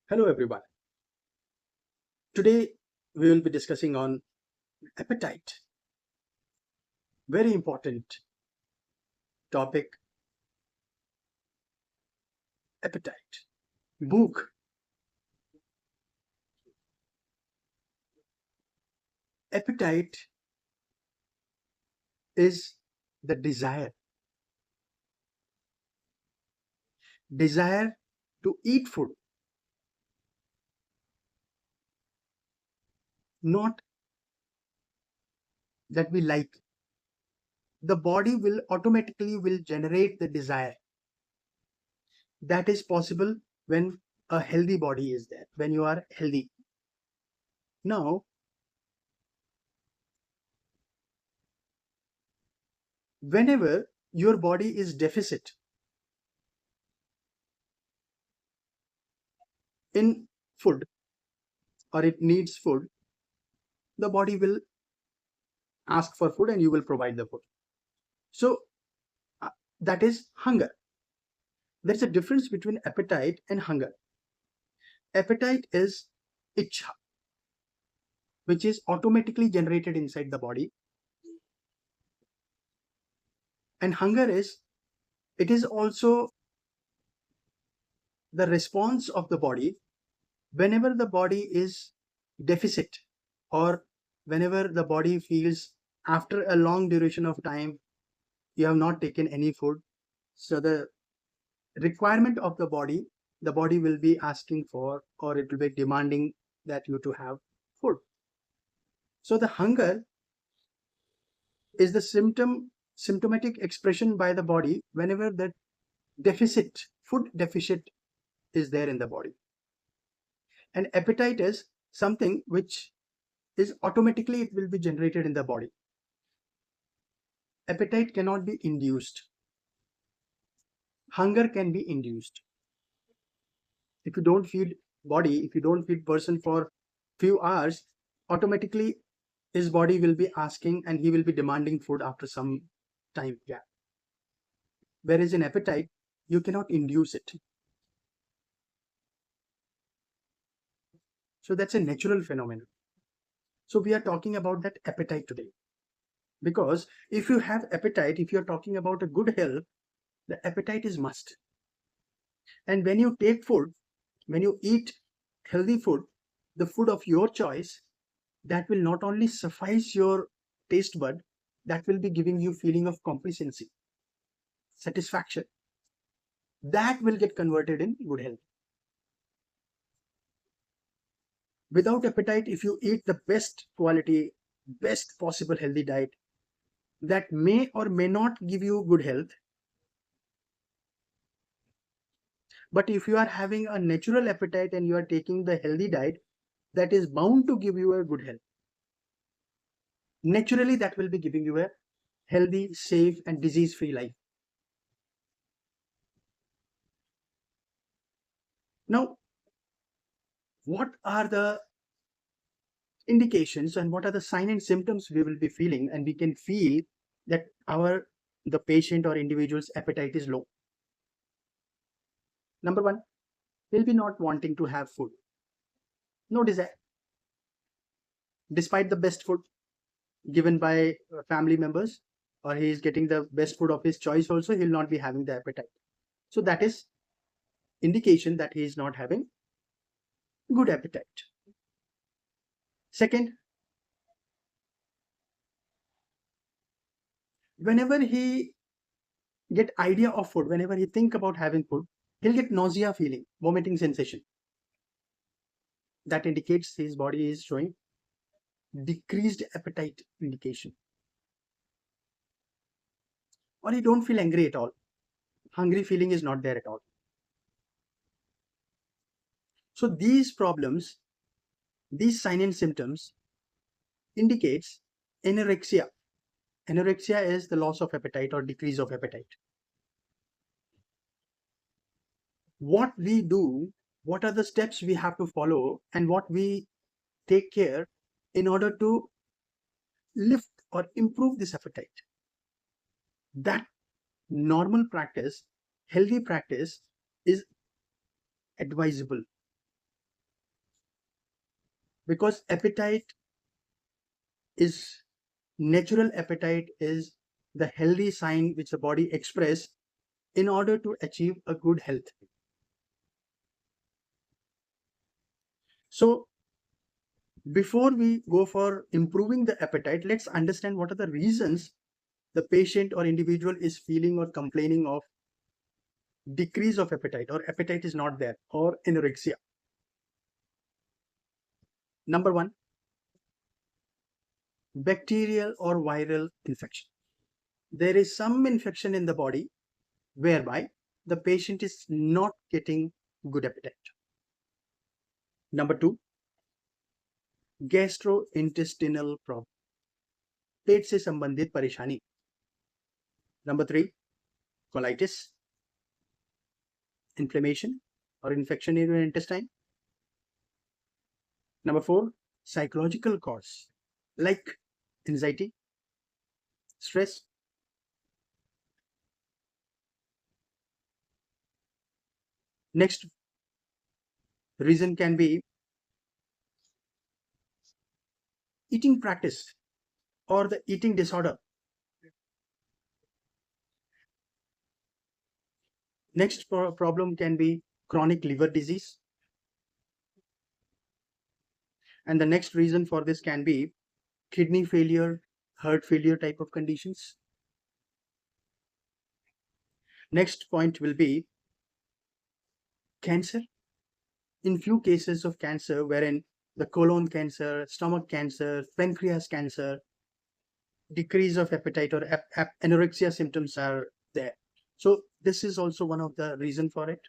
Hello everyone. Today we will be discussing on appetite. Very important topic, appetite. Bhook. Appetite is the desire to eat food, not that we like. The body will automatically will generate the desire. That is possible when a healthy body is there, when you are healthy. Now, whenever your body is deficit in food or it needs food, the body will ask for food and you will provide the food. So uh, that is hunger. There's a difference between appetite and hunger. Appetite is itcha, which is automatically generated inside the body, and hunger is, it is also the response of the body whenever the body is deficit, or whenever the body feels after a long duration of time you have not taken any food. So the requirement of the body will be asking for, or it will be demanding that you to have food. So the hunger is the symptomatic expression by the body whenever that food deficit is there in the body. And appetite is something which is automatically it will be generated in the body. Appetite cannot be induced. Hunger can be induced. If you don't feed body, if you don't feed person for few hours, automatically his body will be asking and he will be demanding food after some time gap. Whereas in appetite, you cannot induce it. So that's a natural phenomenon. So we are talking about that appetite today. Because if you have appetite, if you're talking about a good health, the appetite is must. And when you take food, when you eat healthy food, the food of your choice, that will not only suffice your taste bud, that will be giving you feeling of complacency, satisfaction. That will get converted in good health. Without appetite, if you eat the best quality, best possible healthy diet, that may or may not give you good health. But if you are having a natural appetite and you are taking the healthy diet, that is bound to give you a good health. Naturally, that will be giving you a healthy, safe, and disease-free life. Now, what are the indications and what are the signs and symptoms we will be feeling, and we can feel that the patient or individual's appetite is low? Number one, he'll be not wanting to have food. No desire. Despite the best food given by family members, or he is getting the best food of his choice also, he'll not be having the appetite. So that is indication that he is not having good appetite. Second, whenever he get idea of food, whenever he think about having food, he'll get nausea feeling, vomiting sensation. That indicates his body is showing decreased appetite indication. Or he don't feel angry at all. Hungry feeling is not there at all. So these problems, these signs and symptoms indicates anorexia. Anorexia is the loss of appetite or decrease of appetite. What we do, what are the steps we have to follow, and what we take care in order to lift or improve this appetite? That normal practice, healthy practice is advisable. because natural appetite is the healthy sign which the body express in order to achieve a good health. So before we go for improving the appetite, let's understand what are the reasons the patient or individual is feeling or complaining of decrease of appetite, or appetite is not there, or anorexia. Number one, bacterial or viral infection. There is some infection in the body whereby the patient is not getting good appetite. Number two, gastrointestinal problem, पेट से संबंधित परेशानी. Number three, colitis, inflammation or infection in your intestine. Number four, psychological cause like anxiety, stress. Next reason can be eating practice or the eating disorder. Next problem can be chronic liver disease. And the next reason for this can be kidney failure, heart failure type of conditions. Next point will be cancer. In few cases of cancer, wherein the colon cancer, stomach cancer, pancreas cancer, decrease of appetite or anorexia symptoms are there. So this is also one of the reason for it.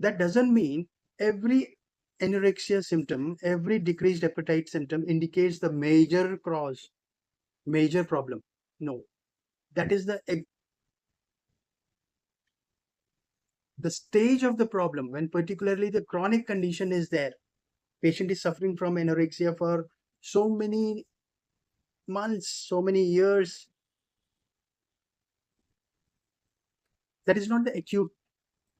That doesn't mean every anorexia symptom, every decreased appetite symptom indicates the major cause, major problem. No, that is the stage of the problem when particularly the chronic condition is there. Patient is suffering from anorexia for so many months, so many years. That is not the acute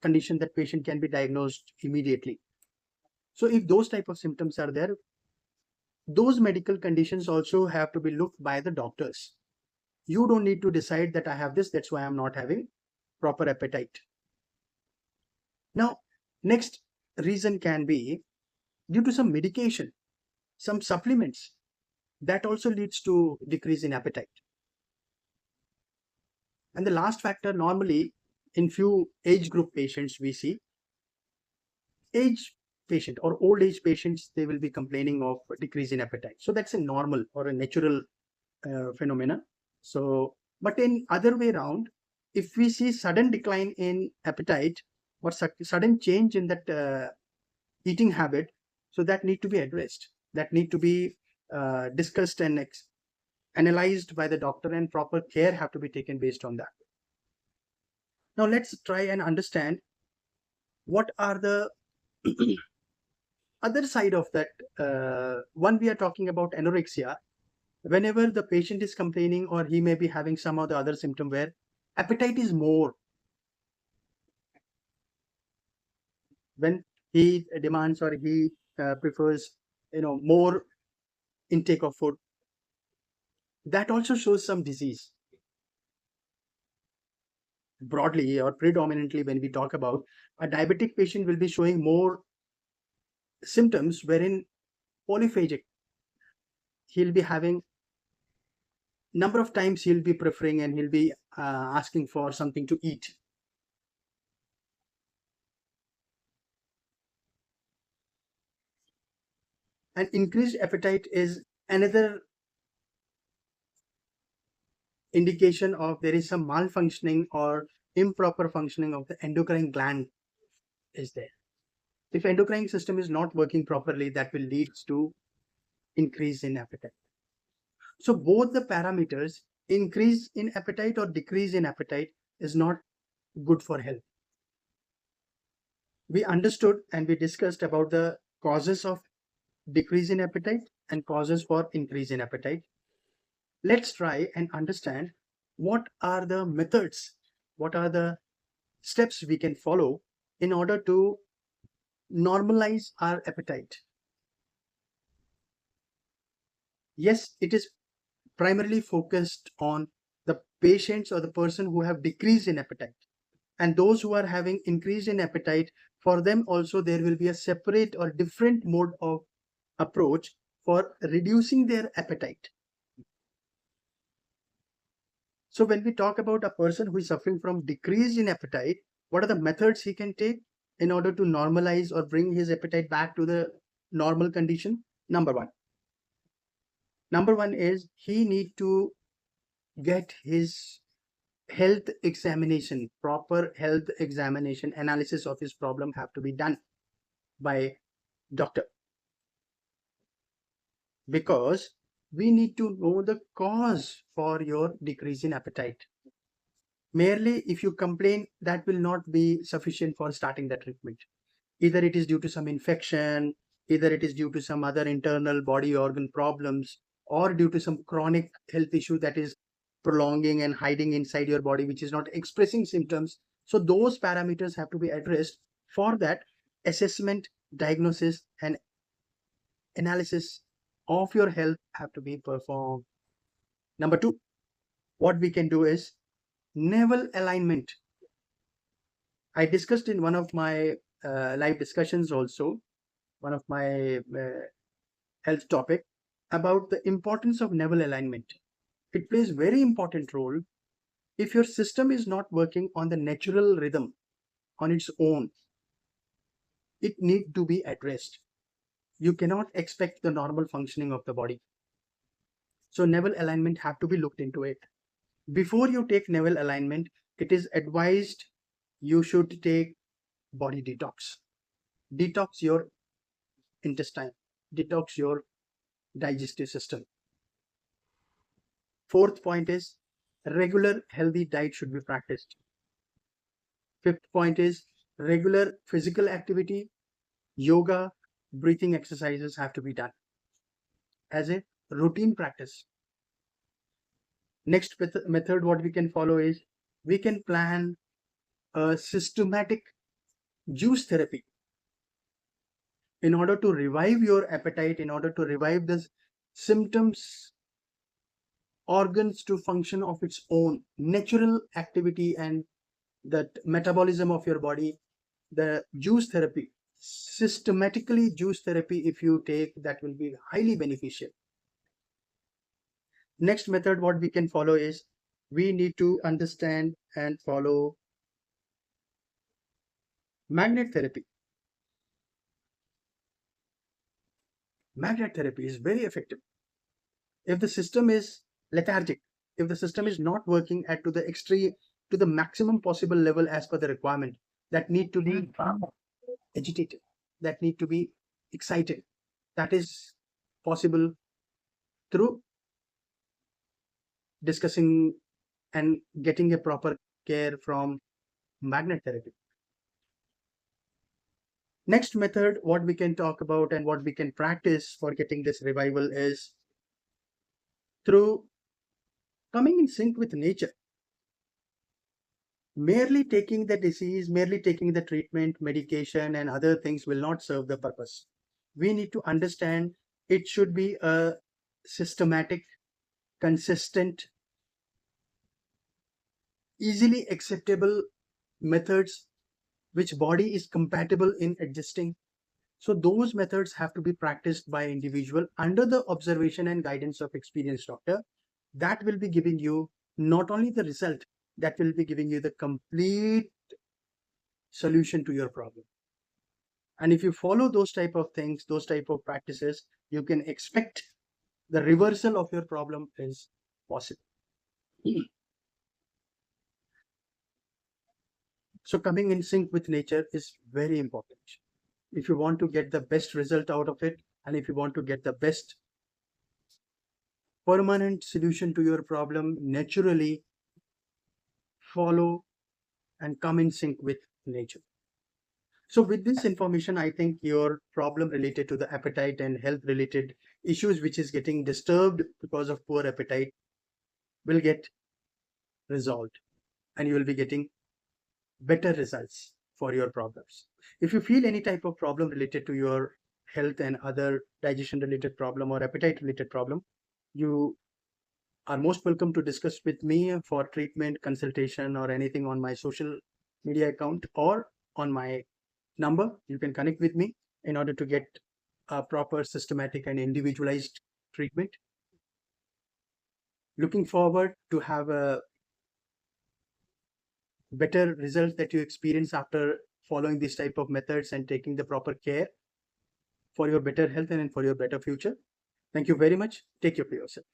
condition that patient can be diagnosed immediately. So if those type of symptoms are there, those medical conditions also have to be looked by the doctors. You don't need to decide that I have this, that's why I'm not having proper appetite. Now, next reason can be due to some medication, some supplements, that also leads to decrease in appetite. And the last factor, normally in few age group patients we see, age patient or old age patients, they will be complaining of decrease in appetite. So that's a normal or a natural phenomena. So, but in other way around, if we see sudden decline in appetite or sudden change in that eating habit, so that need to be addressed, that need to be discussed and analyzed by the doctor, and proper care have to be taken based on that. Now let's try and understand what are the other side of that. One, we are talking about anorexia. Whenever the patient is complaining or he may be having some of the other symptom where appetite is more, when he demands or he prefers more intake of food, that also shows some disease. Broadly or predominantly, when we talk about a diabetic patient, will be showing more symptoms wherein polyphagic, he'll be having number of times he'll be preferring and he'll be asking for something to eat. And increased appetite is another indication of there is some malfunctioning or improper functioning of the endocrine gland is there. If endocrine system is not working properly, that will lead to increase in appetite. So both the parameters, increase in appetite or decrease in appetite, is not good for health. We understood and we discussed about the causes of decrease in appetite and causes for increase in appetite. Let's try and understand what are the methods, what are the steps we can follow in order to normalize our appetite. Yes, it is primarily focused on the patients or the person who have decreased in appetite, and those who are having increase in appetite, for them also there will be a separate or different mode of approach for reducing their appetite. So when we talk about a person who is suffering from decrease in appetite, what are the methods he can take in order to normalize or bring his appetite back to the normal condition? Number one is he need to get his health examination, proper health examination, analysis of his problem have to be done by doctor, because we need to know the cause for your decrease in appetite. Merely if you complain, that will not be sufficient for starting the treatment. Either it is due to some infection, either it is due to some other internal body organ problems, or due to some chronic health issue that is prolonging and hiding inside your body, which is not expressing symptoms. So those parameters have to be addressed. For that, assessment, diagnosis, and analysis of your health have to be performed. Number two, what we can do is navel alignment. I discussed in one of my live discussions also, one of my health topic, about the importance of navel alignment. It plays very important role. If your system is not working on the natural rhythm on its own, it need to be addressed. You cannot expect the normal functioning of the body. So navel alignment have to be looked into it. Before you take navel alignment, it is advised you should take body detox. Detox your intestine, detox your digestive system. Fourth point is regular healthy diet should be practiced. Fifth point is regular physical activity, yoga, breathing exercises have to be done as a routine practice. Next method what we can follow is we can plan a systematic juice therapy in order to revive your appetite, in order to revive the symptoms, organs to function of its own natural activity and that metabolism of your body. The juice therapy, systematically juice therapy, if you take, that will be highly beneficial. Next method what we can follow is we need to understand and follow magnet therapy. Magnet therapy is very effective. If the system is lethargic, if the system is not working at to the extreme, to the maximum possible level as per the requirement, that need to be agitated, that need to be excited, that is possible through discussing and getting a proper care from magnet therapy. Next method what we can talk about and what we can practice for getting this revival is through coming in sync with nature. Merely taking the disease, merely taking the treatment, medication, and other things will not serve the purpose. We need to understand it should be a systematic, consistent, easily acceptable methods which body is compatible in adjusting. So those methods have to be practiced by individual under the observation and guidance of experienced doctor. That will be giving you not only the result, that will be giving you the complete solution to your problem. And if you follow those type of things, those type of practices, you can expect the reversal of your problem is possible. So coming in sync with nature is very important. If you want to get the best result out of it, and if you want to get the best permanent solution to your problem, naturally follow and come in sync with nature. So with this information, I think your problem related to the appetite and health related issues which is getting disturbed because of poor appetite will get resolved, and you will be getting better results for your problems. If you feel any type of problem related to your health and other digestion related problem or appetite related problem, You are most welcome to discuss with me for treatment, consultation, or anything on my social media account or on my number. You can connect with me in order to get a proper, systematic, and individualized treatment. Looking forward to have a better results that you experience after following these type of methods and taking the proper care for your better health and for your better future. Thank you very much. Take care of yourself.